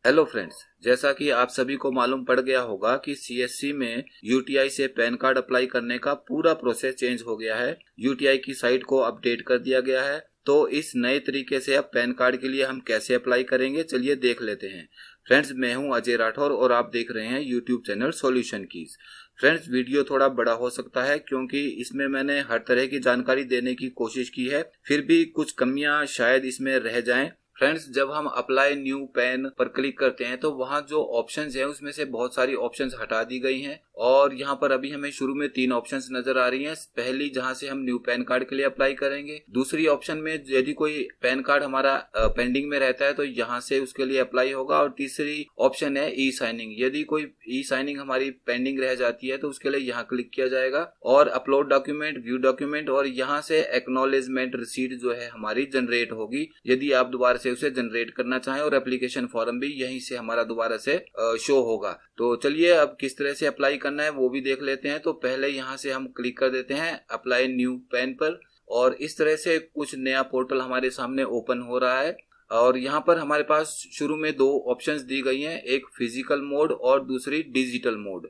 Hello friends, जैसा कि आप सभी को मालूम पड़ गया होगा कि सीएससी में यूटीआई से पैन कार्ड अप्लाई करने का पूरा प्रोसेस चेंज हो गया है। यूटीआई की साइट को अपडेट कर दिया गया है। तो इस नए तरीके से अब पैन कार्ड के लिए हम कैसे अप्लाई करेंगे, चलिए देख लेते हैं। फ्रेंड्स, मैं हूं अजय राठौर और आप देख रहे हैं YouTube channel solution keys. Friends, video थोड़ा बड़ा हो सकता है क्योंकि इसमें मैंने हर तरह की जानकारी देने की कोशिश की है, फिर भी कुछ कमियां शायद इसमें रह जाएं। फ्रेंड्स, जब हम अप्लाई न्यू पैन पर क्लिक करते हैं तो वहां जो ऑप्शंस हैं उसमें से बहुत सारी ऑप्शंस हटा दी गई हैं और यहाँ पर अभी हमें शुरू में 3 ऑप्शंस नजर आ रही हैं। पहली जहां से हम न्यू पैन कार्ड के लिए अप्लाई करेंगे, दूसरी ऑप्शन में यदि कोई पैन कार्ड हमारा पेंडिंग में रहता है तो यहाँ से उसके लिए अप्लाई होगा, और तीसरी ऑप्शन है ई साइनिंग। यदि कोई ई साइनिंग हमारी पेंडिंग रह जाती है तो उसके लिए यहाँ क्लिक किया जाएगा और अपलोड डॉक्यूमेंट, व्यू डॉक्यूमेंट, और यहाँ से एक्नॉलेजमेंट रिसीट जो है हमारी जनरेट होगी यदि आप दोबारा से उसे जनरेट करना चाहें, और एप्लीकेशन फॉर्म भी यहीं से हमारा दोबारा से शो होगा। तो चलिए अब किस तरह से अप्लाई करना है वो भी देख लेते हैं। तो पहले यहाँ से हम क्लिक कर देते हैं अप्लाई न्यू पैन पर, और इस तरह से कुछ नया पोर्टल हमारे सामने ओपन हो रहा है। और यहाँ पर हमारे पास शुरू में 2 ऑप्शंस दी गई हैं, एक फिजिकल मोड और दूसरी डिजिटल मोड।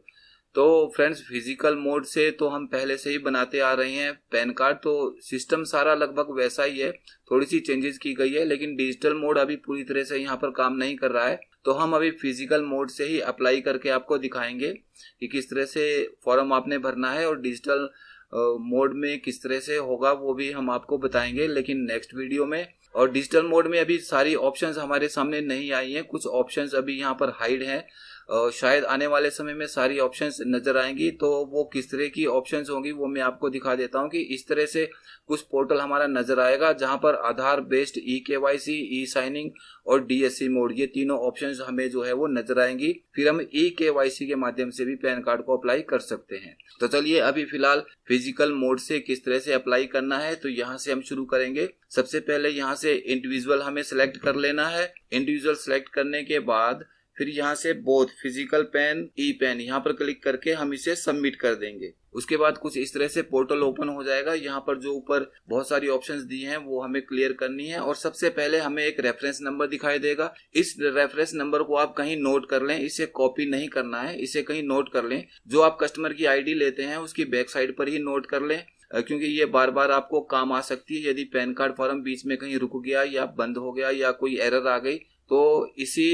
तो फ्रेंड्स, फिजिकल मोड से तो हम पहले से ही बनाते आ रहे हैं पैन कार्ड, तो सिस्टम सारा लगभग वैसा ही है, थोड़ी सी चेंजेस की गई है, लेकिन डिजिटल मोड अभी पूरी तरह से यहाँ पर काम नहीं कर रहा है। तो हम अभी फिजिकल मोड से ही अप्लाई करके आपको दिखाएंगे कि किस तरह से फॉर्म आपने भरना है, और डिजिटल मोड में किस तरह से होगा वो भी हम आपको बताएंगे, लेकिन नेक्स्ट वीडियो में। और डिजिटल मोड में अभी सारी ऑप्शंस हमारे सामने नहीं आई हैं, कुछ ऑप्शंस अभी यहाँ पर हाइड हैं। शायद आने वाले समय में सारी ऑप्शंस नजर आएंगी, तो वो किस तरह की ऑप्शंस होंगी वो मैं आपको दिखा देता हूं कि इस तरह से कुछ पोर्टल हमारा नजर आएगा जहां पर Aadhaar based e KYC, e signing और डीएससी मोड, ये तीनों ऑप्शंस हमें जो है वो नजर आएंगी। फिर हम ई केवाईसी के माध्यम से भी पैन कार्ड को अप्लाई कर सकते हैं। तो चलिए अभी फिलहाल फिजिकल मोड से किस तरह से अप्लाई करना है तो यहाँ से हम शुरू करेंगे। सबसे पहले यहाँ से इंडिविजुअल हमें सिलेक्ट कर लेना है। इंडिविजुअल सिलेक्ट करने के बाद फिर यहाँ से बोथ फिजिकल पेन, ई पेन, यहाँ पर क्लिक करके हम इसे सबमिट कर देंगे। उसके बाद कुछ इस तरह से पोर्टल ओपन हो जाएगा। यहाँ पर जो ऊपर बहुत सारी ऑप्शंस दी हैं वो हमें क्लियर करनी है, और सबसे पहले हमें एक रेफरेंस नंबर दिखाई देगा। इस रेफरेंस नंबर को आप कहीं नोट कर लें, इसे कॉपी नहीं करना है, इसे कहीं नोट कर लें। जो आप कस्टमर की आईडी लेते हैं उसकी बैक साइड पर ही नोट कर लें, क्योंकि ये बार बार आपको काम आ सकती है। यदि पैन कार्ड फॉर्म बीच में कहीं रुक गया या बंद हो गया या कोई एरर आ गई तो इसी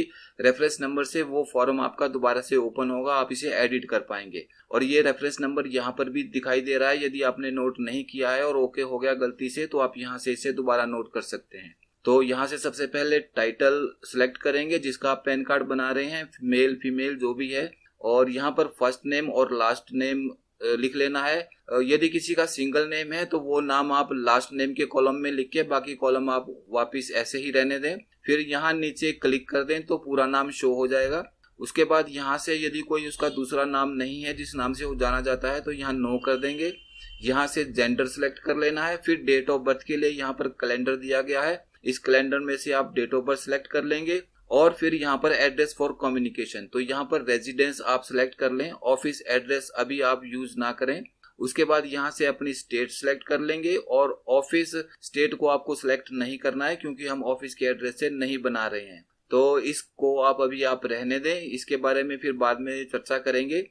रेफरेंस नंबर से वो फॉर्म आपका दोबारा से ओपन होगा, आप इसे एडिट कर पाएंगे। और ये रेफरेंस नंबर यहाँ पर भी दिखाई दे रहा है। यदि आपने नोट नहीं किया है और ओके हो गया गलती से तो आप यहाँ से इसे दोबारा नोट कर सकते हैं। तो यहाँ से सबसे पहले टाइटल सिलेक्ट करेंगे जिसका आप पैन कार्ड बना रहे हैं, मेल फीमेल जो भी है, और यहाँ पर फर्स्ट नेम और लास्ट नेम लिख लेना है। यदि किसी का सिंगल नेम है तो वो नाम आप लास्ट नेम के कॉलम में लिख के बाकी कॉलम आप वापस ऐसे ही रहने दें। फिर यहाँ नीचे क्लिक कर दें तो पूरा नाम शो हो जाएगा। उसके बाद यहाँ से यदि कोई उसका दूसरा नाम नहीं है जिस नाम से वो जाना जाता है तो यहाँ नो कर देंगे। यहाँ से जेंडर सिलेक्ट कर लेना है। फिर डेट ऑफ बर्थ के लिए यहाँ पर कैलेंडर दिया गया है, इस कैलेंडर में से आप डेट ऑफ बर्थ सिलेक्ट कर लेंगे। और फिर यहाँ पर एड्रेस फॉर कम्युनिकेशन, तो यहाँ पर रेजिडेंस आप सिलेक्ट कर लें, ऑफिस एड्रेस अभी आप यूज ना करें। उसके बाद यहाँ से अपनी स्टेट सिलेक्ट कर लेंगे, और ऑफिस स्टेट को आपको सिलेक्ट नहीं करना है क्योंकि हम ऑफिस के एड्रेस से नहीं बना रहे हैं, तो इसको आप रहने दें, इसके बारे में फिर बाद में चर्चा करेंगे।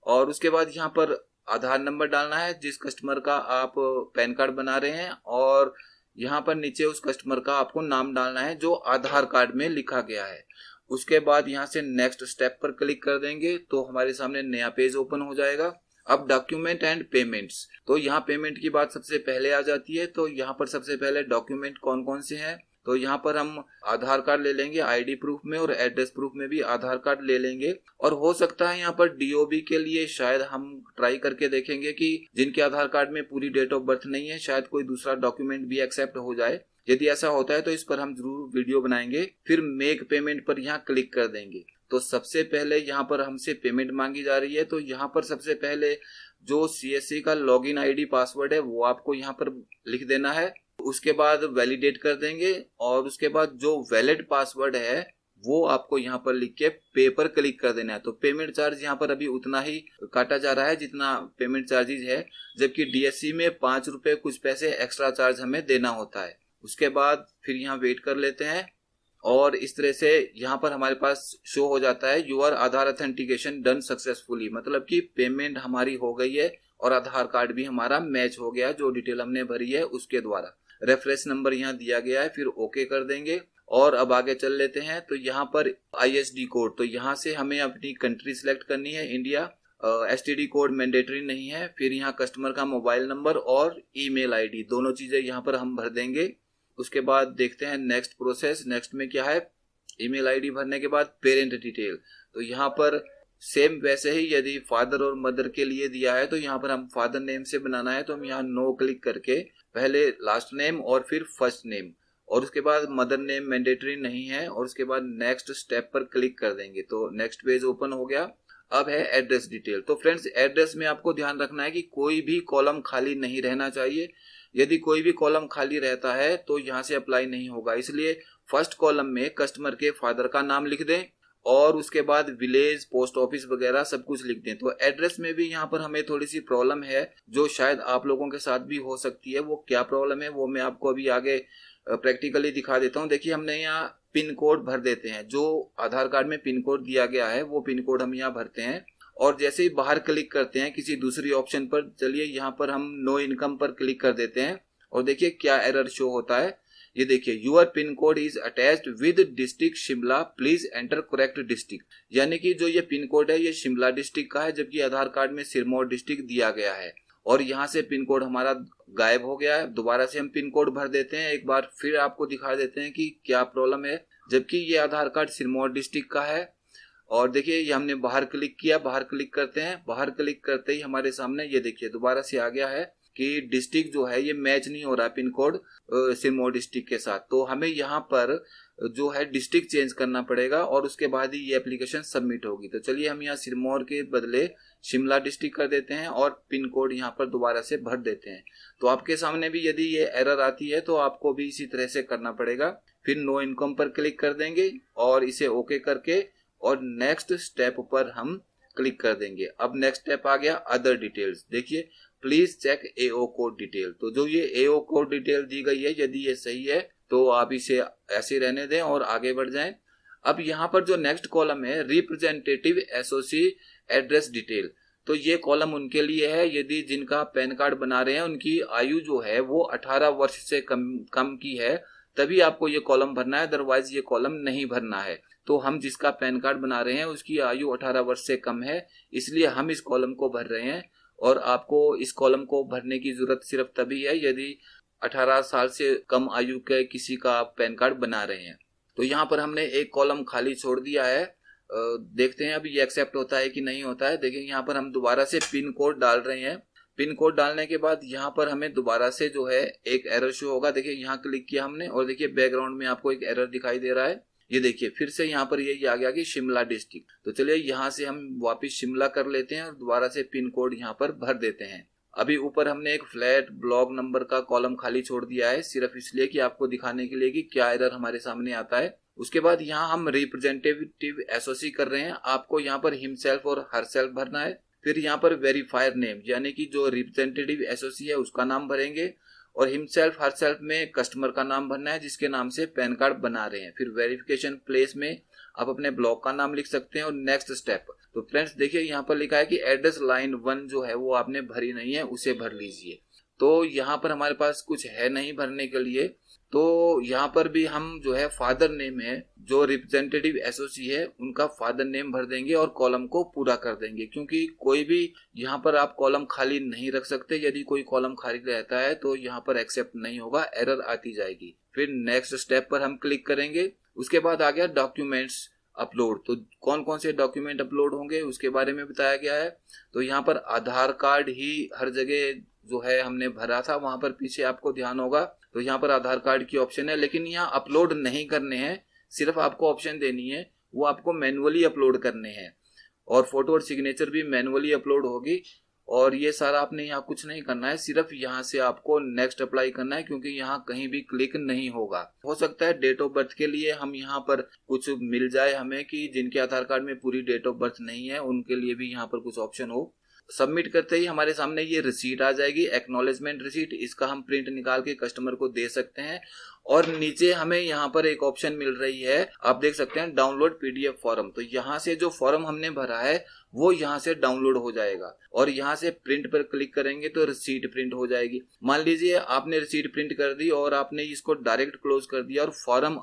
और उसके बाद यहाँ पर आधार नंबर डालना है जिस कस्टमर का आप पैन कार्ड बना रहे हैं, और यहाँ पर नीचे उस कस्टमर का आपको नाम डालना है जो आधार कार्ड में लिखा गया है। उसके बाद यहाँ से नेक्स्ट स्टेप पर क्लिक कर देंगे तो हमारे सामने नया पेज ओपन हो जाएगा। अब डॉक्यूमेंट एंड पेमेंट्स, तो यहाँ पेमेंट की बात सबसे पहले आ जाती है। तो यहाँ पर सबसे पहले डॉक्यूमेंट कौन कौन से हैं, तो यहाँ पर हम आधार कार्ड ले लेंगे आईडी प्रूफ में, और एड्रेस प्रूफ में भी आधार कार्ड ले लेंगे। और हो सकता है यहाँ पर डीओबी के लिए शायद हम ट्राई करके देखेंगे कि जिनके आधार कार्ड में पूरी डेट ऑफ बर्थ नहीं है शायद कोई दूसरा डॉक्यूमेंट भी एक्सेप्ट हो जाए। यदि ऐसा होता है तो इस पर हम जरूर वीडियो बनाएंगे। फिर मेक पेमेंट पर यहाँ क्लिक कर देंगे। तो सबसे पहले यहाँ पर हमसे पेमेंट मांगी जा रही है, तो यहाँ पर सबसे पहले जो सीएससी का लॉगिन आईडी पासवर्ड है वो आपको यहाँ पर लिख देना है। उसके बाद वैलिडेट कर देंगे, और उसके बाद जो वैलिड पासवर्ड है वो आपको यहाँ पर लिख के पे पर क्लिक कर देना है। तो पेमेंट चार्ज यहाँ पर अभी उतना ही काटा जा रहा है जितना पेमेंट चार्जेज है, जबकि डीएससी में 5 रुपए कुछ पैसे एक्स्ट्रा चार्ज हमें देना होता है। उसके बाद फिर यहाँ वेट कर लेते हैं, और इस तरह से यहाँ पर हमारे पास शो हो जाता है your Aadhaar authentication done successfully, मतलब कि पेमेंट हमारी हो गई है और आधार कार्ड भी हमारा मैच हो गया जो डिटेल हमने भरी है उसके द्वारा। रेफरेंस नंबर यहाँ दिया गया है, फिर ओके कर देंगे और अब आगे चल लेते हैं। तो यहाँ पर ISD कोड, तो यहाँ से हमें अपनी कंट्री सिलेक्ट करनी है इंडिया। STD कोड मैंडेटरी नहीं है। फिर यहाँ कस्टमर का मोबाइल नंबर और ईमेल ID दोनों चीजें यहाँ पर हम भर देंगे। उसके बाद देखते हैं नेक्स्ट प्रोसेस। नेक्स्ट में क्या है, ईमेल ID भरने के बाद पेरेंट डिटेल, तो यहाँ पर सेम वैसे ही यदि फादर और मदर के लिए दिया है तो यहाँ पर हम फादर नेम से बनाना है, तो हम यहाँ नो क्लिक करके पहले लास्ट नेम और फिर फर्स्ट नेम, और उसके बाद मदर नेम मैंडेटरी नहीं है, और उसके बाद नेक्स्ट स्टेप पर क्लिक कर देंगे। तो नेक्स्ट पेज ओपन हो गया। अब है एड्रेस डिटेल। तो फ्रेंड्स एड्रेस में आपको ध्यान रखना है कि कोई भी कॉलम खाली नहीं रहना चाहिए। यदि कोई भी कॉलम खाली रहता है तो यहाँ से अप्लाई नहीं होगा, इसलिए फर्स्ट कॉलम में कस्टमर के फादर का नाम लिख दें और उसके बाद विलेज, पोस्ट ऑफिस वगैरह सब कुछ लिख दें। तो एड्रेस में भी यहाँ पर हमें थोड़ी सी प्रॉब्लम है जो शायद आप लोगों के साथ भी हो सकती है। वो क्या प्रॉब्लम है वो मैं आपको अभी आगे प्रैक्टिकली दिखा देता हूँ। देखिए हमने यहाँ पिन कोड भर देते हैं, जो आधार कार्ड में पिन कोड दिया गया है वो पिन कोड हम यहाँ भरते हैं, और जैसे ही बाहर क्लिक करते हैं किसी दूसरी ऑप्शन पर, चलिए यहाँ पर हम नो इनकम पर क्लिक कर देते हैं और देखिए क्या एरर शो होता है। ये देखिए your pin code is attached with district Shimla, please enter correct district, यानी कि जो ये पिन कोड है ये शिमला डिस्ट्रिक्ट का है जबकि आधार कार्ड में सिरमौर डिस्ट्रिक्ट दिया गया है, और यहाँ से पिन कोड हमारा गायब हो गया है। दोबारा से हम पिन कोड भर देते हैं, एक बार फिर आपको दिखा देते हैं कि क्या प्रॉब्लम है, जबकि ये आधार कार्ड सिरमौर डिस्ट्रिक्ट का है। और देखिए ये हमने बाहर क्लिक किया, बाहर क्लिक करते हैं, बाहर क्लिक करते ही हमारे सामने ये देखिए दोबारा से आ गया है कि डिस्ट्रिक्ट जो है ये मैच नहीं हो रहा है पिन कोड सिरमौर डिस्ट्रिक्ट के साथ। तो हमें यहाँ पर जो है डिस्ट्रिक्ट चेंज करना पड़ेगा और उसके बाद ही ये एप्लीकेशन सबमिट होगी। तो चलिए हम यहाँ सिरमौर के बदले शिमला डिस्ट्रिक्ट कर देते हैं और पिन कोड यहाँ पर दोबारा से भर देते हैं। तो आपके सामने भी यदि ये एरर आती है तो आपको भी इसी तरह से करना पड़ेगा। फिर नो इनकम पर क्लिक कर देंगे और इसे ओके करके और नेक्स्ट स्टेप पर हम क्लिक कर देंगे। अब नेक्स्ट स्टेप आ गया अदर डिटेल्स। देखिए please check AO code detail, तो जो ये AO कोड डिटेल दी गई है यदि ये सही है तो आप इसे ऐसे रहने दें और आगे बढ़ जाएं। अब यहाँ पर जो नेक्स्ट कॉलम है रिप्रेजेंटेटिव एसओसी एड्रेस डिटेल, तो ये कॉलम उनके लिए है यदि जिनका पैन कार्ड बना रहे हैं उनकी आयु जो है वो 18 वर्ष से कम की है, तभी आपको ये कॉलम भरना है, अदरवाइज ये कॉलम नहीं भरना है। तो हम जिसका पैन कार्ड बना रहे हैं उसकी आयु 18 वर्ष से कम है, इसलिए हम इस कॉलम को भर रहे हैं, और आपको इस कॉलम को भरने की जरूरत सिर्फ तभी है यदि 18 साल से कम आयु के किसी का आप पैन कार्ड बना रहे हैं। तो यहाँ पर हमने एक कॉलम खाली छोड़ दिया है, देखते हैं अभी ये एक्सेप्ट होता है कि नहीं होता है। देखिए यहाँ पर हम दोबारा से पिन कोड डाल रहे हैं। पिन कोड डालने के बाद यहाँ पर हमें दोबारा से जो है एक एरर शो होगा। देखिए यहाँ क्लिक किया हमने और देखिए बैकग्राउंड में आपको एक एरर दिखाई दे रहा है। ये देखिए फिर से यहाँ पर यही आ गया कि शिमला डिस्ट्रिक्ट। तो चलिए यहाँ से हम वापस शिमला कर लेते हैं और दोबारा से पिन कोड यहाँ पर भर देते हैं। अभी ऊपर हमने एक फ्लैट ब्लॉक नंबर का कॉलम खाली छोड़ दिया है सिर्फ इसलिए कि आपको दिखाने के लिए कि क्या एरर हमारे सामने आता है। उसके बाद यहाँ हम रिप्रेजेंटेटिव एसओसी कर रहे हैं, आपको यहाँ पर हिमसेल्फ और हरसेल्फ भरना है। फिर यहाँ पर वेरीफायर नेम यानी कि जो रिप्रेजेंटेटिव एसओसी है उसका नाम भरेंगे, और हिमसेल्फ हरसेल्फ में कस्टमर का नाम भरना है जिसके नाम से पैन कार्ड बना रहे हैं। फिर वेरिफिकेशन प्लेस में आप अपने ब्लॉक का नाम लिख सकते हैं और नेक्स्ट स्टेप। तो फ्रेंड्स देखिए यहाँ पर लिखा है कि एड्रेस लाइन 1 जो है वो आपने भरी नहीं है, उसे भर लीजिए। तो यहाँ पर हमारे पास कुछ है नहीं भरने के लिए, तो यहाँ पर भी हम जो है फादर नेम है जो रिप्रेजेंटेटिव एसओसी है उनका फादर नेम भर देंगे और कॉलम को पूरा कर देंगे, क्योंकि कोई भी यहाँ पर आप कॉलम खाली नहीं रख सकते। यदि कोई कॉलम खाली रहता है तो यहाँ पर एक्सेप्ट नहीं होगा, एरर आती जाएगी। फिर नेक्स्ट स्टेप पर हम क्लिक करेंगे। उसके बाद आ गया डॉक्यूमेंट्स अपलोड। तो कौन कौन से डॉक्यूमेंट अपलोड होंगे उसके बारे में बताया गया है। तो यहाँ पर आधार कार्ड ही हर जगह जो है हमने भरा था, वहां पर पीछे आपको ध्यान होगा तो यहाँ पर आधार कार्ड की ऑप्शन है, लेकिन यहाँ अपलोड नहीं करने हैं, सिर्फ आपको ऑप्शन देनी है वो आपको मैनुअली अपलोड करने हैं, और फोटो और सिग्नेचर भी मैनुअली अपलोड होगी। और ये सारा आपने यहाँ कुछ नहीं करना है, सिर्फ यहाँ से आपको नेक्स्ट अप्लाई करना है, क्योंकि यहाँ कहीं भी क्लिक नहीं होगा। हो सकता है डेट ऑफ बर्थ के लिए हम यहाँ पर कुछ मिल जाए हमें कि जिनके आधार कार्ड में पूरी डेट ऑफ बर्थ नहीं है उनके लिए भी यहाँ पर कुछ ऑप्शन हो। सबमिट करते ही हमारे सामने ये रिसीट आ जाएगी, एक्नॉलेजमेंट रिसीट। इसका हम प्रिंट निकाल के कस्टमर को दे सकते हैं और नीचे हमें यहाँ पर एक ऑप्शन मिल रही है, आप देख सकते हैं डाउनलोड पीडीएफ फॉर्म। तो यहाँ से जो फॉर्म हमने भरा है वो यहाँ से डाउनलोड हो जाएगा और यहाँ से प्रिंट पर क्लिक करेंगे तो रिसीट प्रिंट हो जाएगी। मान लीजिए आपने रिसीट प्रिंट कर दी और आपने इसको डायरेक्ट क्लोज कर दिया और फॉर्म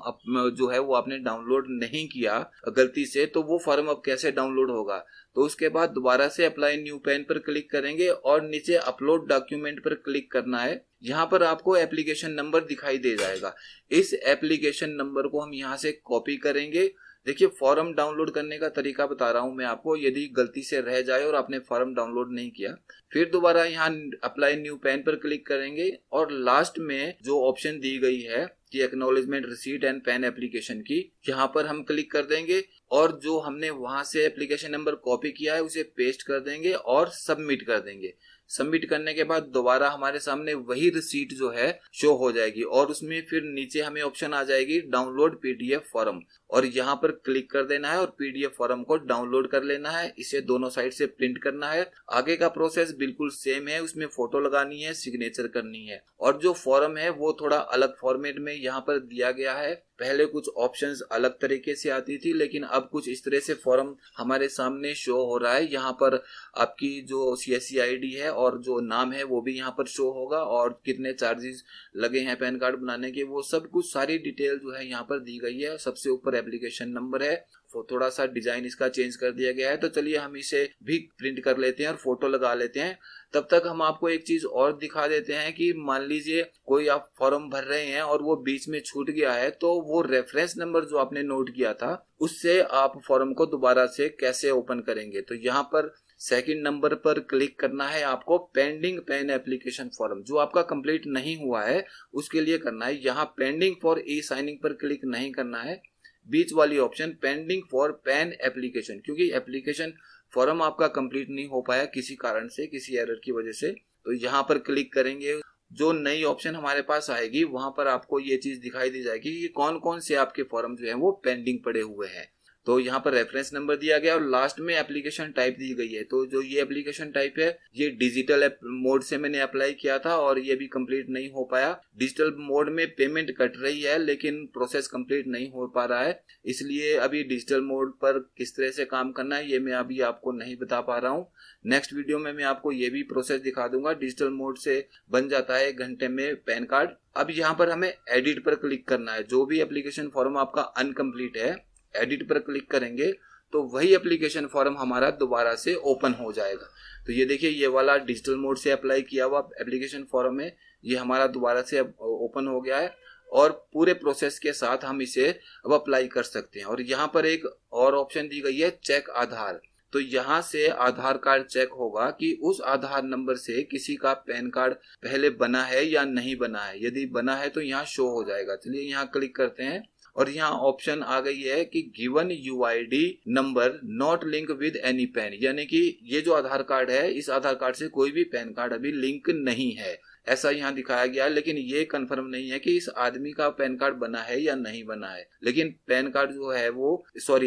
जो है वो आपने डाउनलोड नहीं किया गलती से, तो वो फॉर्म अब कैसे डाउनलोड होगा? तो उसके बाद दोबारा से अप्लाई न्यू पेन पर क्लिक करेंगे और नीचे अपलोड डॉक्यूमेंट पर क्लिक करना है। यहाँ पर आपको एप्लीकेशन नंबर दिखाई दे जाएगा। इस एप्लीकेशन नंबर को हम यहाँ से कॉपी करेंगे। देखिए फॉर्म डाउनलोड करने का तरीका बता रहा हूं मैं आपको, यदि गलती से रह जाए और आपने फॉर्म डाउनलोड नहीं किया, फिर दोबारा यहाँ अप्लाई न्यू पेन पर क्लिक करेंगे और लास्ट में जो ऑप्शन दी गई है कि acknowledgement receipt and PAN application की, यहाँ पर हम क्लिक कर देंगे और जो हमने वहां से एप्लीकेशन नंबर कॉपी किया है उसे पेस्ट कर देंगे और सबमिट कर देंगे। सबमिट करने के बाद दोबारा हमारे सामने वही रिसीट जो है शो हो जाएगी और उसमें फिर नीचे हमें ऑप्शन आ जाएगी डाउनलोड पीडीएफ फॉर्म और यहाँ पर क्लिक कर देना है और पीडीएफ फॉर्म को डाउनलोड कर लेना है। इसे दोनों साइड से प्रिंट करना है। आगे का प्रोसेस बिल्कुल सेम है, उसमें फोटो लगानी है, सिग्नेचर करनी है और जो फॉर्म है वो थोड़ा अलग फॉर्मेट में यहाँ पर दिया गया है। पहले कुछ ऑप्शंस अलग तरीके से आती थी लेकिन अब कुछ इस तरह से फॉर्म हमारे सामने शो हो रहा है। यहाँ पर आपकी जो सीएससी आईडी है और जो नाम है वो भी यहाँ पर शो होगा और कितने चार्जेस लगे हैं पैन कार्ड बनाने के, वो सब कुछ सारी डिटेल जो है यहाँ पर दी गई है। सबसे ऊपर एप्लीकेशन नंबर है, थोड़ा सा डिजाइन इसका चेंज कर दिया गया है। तो चलिए हम इसे भी प्रिंट कर लेते हैं और फोटो लगा लेते हैं। तब तक हम आपको एक चीज और दिखा देते हैं कि मान लीजिए कोई आप फॉर्म भर रहे हैं और वो बीच में छूट गया है, तो वो रेफरेंस नंबर जो आपने नोट किया था उससे आप फॉर्म को दोबारा से कैसे ओपन करेंगे? तो यहाँ पर सेकंड नंबर पर क्लिक करना है आपको, पेंडिंग पेन एप्लीकेशन फॉर्म जो आपका कंप्लीट नहीं हुआ है उसके लिए करना है। यहाँ पेंडिंग फॉर ई साइनिंग पर क्लिक नहीं करना है, बीच वाली option pending for PAN application, क्योंकि एप्लीकेशन फॉर्म आपका कंप्लीट नहीं हो पाया किसी कारण से, किसी एरर की वजह से। तो यहाँ पर क्लिक करेंगे, जो नई ऑप्शन हमारे पास आएगी वहां पर आपको ये चीज दिखाई दी जाएगी कि कौन कौन से आपके फॉर्म जो है वो पेंडिंग पड़े हुए हैं। तो यहाँ पर रेफरेंस नंबर दिया गया और लास्ट में एप्लीकेशन टाइप दी गई है। तो जो ये एप्लीकेशन टाइप है ये डिजिटल मोड से मैंने अप्लाई किया था और ये भी कंप्लीट नहीं हो पाया। डिजिटल मोड में पेमेंट कट रही है लेकिन प्रोसेस कंप्लीट नहीं हो पा रहा है, इसलिए अभी डिजिटल मोड पर किस तरह से काम करना है ये मैं अभी आपको नहीं बता पा रहा हूँ। नेक्स्ट वीडियो में मैं आपको ये भी प्रोसेस दिखा दूंगा। डिजिटल मोड से बन जाता है 1 घंटे में पैन कार्ड। अब यहाँ पर हमें एडिट पर क्लिक करना है। जो भी एप्लीकेशन फॉर्म आपका अनकम्प्लीट है, एडिट पर क्लिक करेंगे तो वही एप्लीकेशन फॉर्म हमारा दोबारा से ओपन हो जाएगा। तो ये देखिए ये वाला डिजिटल मोड से अप्लाई किया हुआ एप्लीकेशन फॉर्म है, ये हमारा दोबारा से ओपन हो गया है और पूरे प्रोसेस के साथ हम इसे अब अप्लाई कर सकते हैं। और यहाँ पर एक और ऑप्शन दी गई है चेक आधार। तो यहाँ से आधार कार्ड चेक होगा कि उस आधार नंबर से किसी का पैन कार्ड पहले बना है या नहीं बना है। यदि बना है तो यहाँ शो हो जाएगा। चलिए यहाँ क्लिक करते हैं और यहाँ ऑप्शन आ गई है कि given UID number not link with any pan, यानी कि ये जो आधार कार्ड है इस आधार कार्ड से कोई भी पैन कार्ड अभी लिंक नहीं है, ऐसा यहाँ दिखाया गया है। लेकिन ये कंफर्म नहीं है कि इस आदमी का पैन कार्ड बना है या नहीं बना है। लेकिन पैन कार्ड जो है वो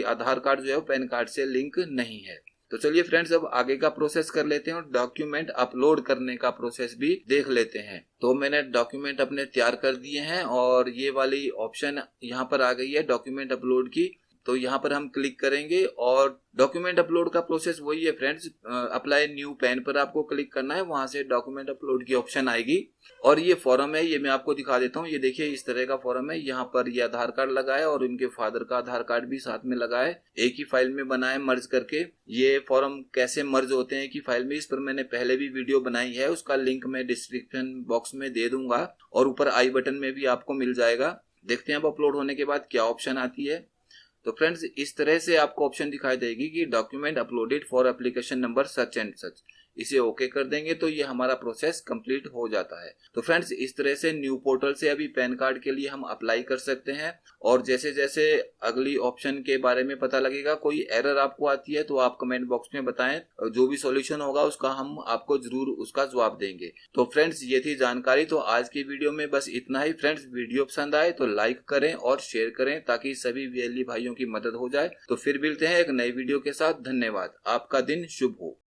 आधार कार्ड जो है वो पैन कार्ड से लिंक नहीं है। तो चलिए फ्रेंड्स अब आगे का प्रोसेस कर लेते हैं और डॉक्यूमेंट अपलोड करने का प्रोसेस भी देख लेते हैं। तो मैंने डॉक्यूमेंट अपने तैयार कर दिए हैं और ये वाली ऑप्शन यहाँ पर आ गई है डॉक्यूमेंट अपलोड की। तो यहाँ पर हम क्लिक करेंगे और डॉक्यूमेंट अपलोड का प्रोसेस वही है फ्रेंड्स। अप्लाई न्यू पैन पर आपको क्लिक करना है, वहां से डॉक्यूमेंट अपलोड की ऑप्शन आएगी और ये फॉर्म है, ये मैं आपको दिखा देता हूँ। ये देखिए इस तरह का फॉर्म है। यहाँ पर ये आधार कार्ड लगा है और उनके फादर का आधार कार्ड भी साथ में लगा है, एक ही फाइल में बना है मर्ज करके। ये फॉर्म कैसे मर्ज होते हैं कि फाइल में, इस पर मैंने पहले भी वीडियो बनाई है, उसका लिंक मैं डिस्क्रिप्शन बॉक्स में दे दूंगा और ऊपर आई बटन में भी आपको मिल जाएगा। देखते हैं अब अपलोड होने के बाद क्या ऑप्शन आती है। तो फ्रेंड्स इस तरह से आपको ऑप्शन दिखाई देगी कि document uploaded for application number such and such. इसे ओके कर देंगे तो ये हमारा प्रोसेस कंप्लीट हो जाता है। तो फ्रेंड्स इस तरह से न्यू पोर्टल से अभी पैन कार्ड के लिए हम अप्लाई कर सकते हैं और जैसे जैसे अगली ऑप्शन के बारे में पता लगेगा, कोई एरर आपको आती है तो आप कमेंट बॉक्स में बताएं, जो भी सॉल्यूशन होगा उसका हम आपको जरूर उसका जवाब देंगे। तो फ्रेंड्स ये थी जानकारी। तो आज की वीडियो में बस इतना ही। फ्रेंड्स वीडियो पसंद आए तो लाइक करें और शेयर करें ताकि सभी वीएलई भाइयों की मदद हो जाए। तो फिर मिलते हैं एक नई वीडियो के साथ। धन्यवाद। आपका दिन शुभ हो।